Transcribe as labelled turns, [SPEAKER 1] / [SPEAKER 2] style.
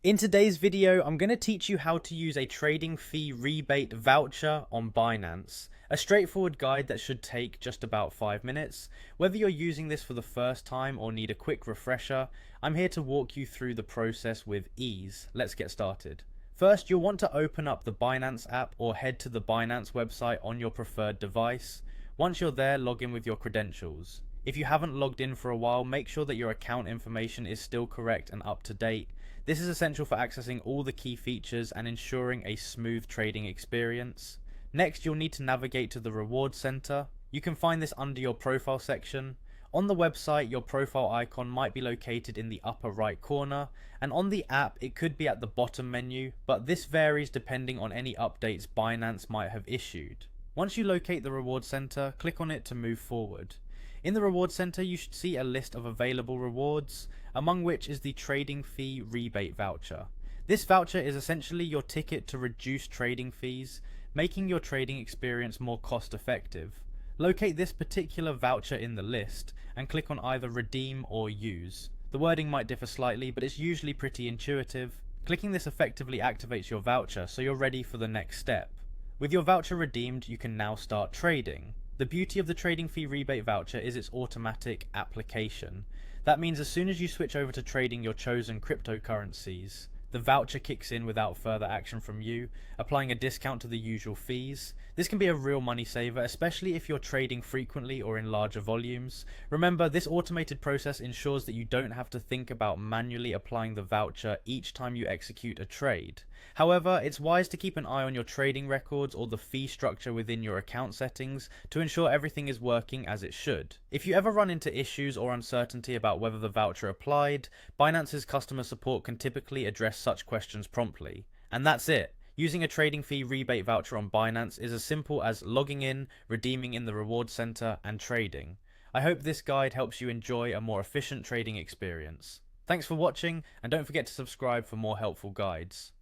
[SPEAKER 1] In today's video, I'm going to teach you how to use a trading fee rebate voucher on Binance. A straightforward guide that should take just about 5 minutes. Whether you're using this for the first time or need a quick refresher, I'm here to walk you through the process with ease. Let's get started. First, you'll want to open up the Binance app or head to the Binance website on your preferred device. Once you're there, log in with your credentials. If you haven't logged in for a while, make sure that your account information is still correct and up to date. This is essential for accessing all the key features and ensuring a smooth trading experience. Next, you'll need to navigate to the Reward Center. You can find this under your profile section. On the website, your profile icon might be located in the upper right corner, and on the app, it could be at the bottom menu, but this varies depending on any updates Binance might have issued. Once you locate the Reward Center, click on it to move forward. In the Reward Center, you should see a list of available rewards, among which is the trading fee rebate voucher. This voucher is essentially your ticket to reduce trading fees, making your trading experience more cost effective. Locate this particular voucher in the list and click on either redeem or use. The wording might differ slightly, but it's usually pretty intuitive. Clicking this effectively activates your voucher, so you're ready for the next step. With your voucher redeemed, you can now start trading. The beauty of the trading fee rebate voucher is its automatic application. That means as soon as you switch over to trading your chosen cryptocurrencies, the voucher kicks in without further action from you, applying a discount to the usual fees. This can be a real money saver, especially if you're trading frequently or in larger volumes. Remember, this automated process ensures that you don't have to think about manually applying the voucher each time you execute a trade. However, it's wise to keep an eye on your trading records or the fee structure within your account settings to ensure everything is working as it should. If you ever run into issues or uncertainty about whether the voucher applied, Binance's customer support can typically address such questions promptly. And that's it. Using a trading fee rebate voucher on Binance is as simple as logging in, redeeming in the reward center, and trading. I hope this guide helps you enjoy a more efficient trading experience. Thanks for watching, and don't forget to subscribe for more helpful guides.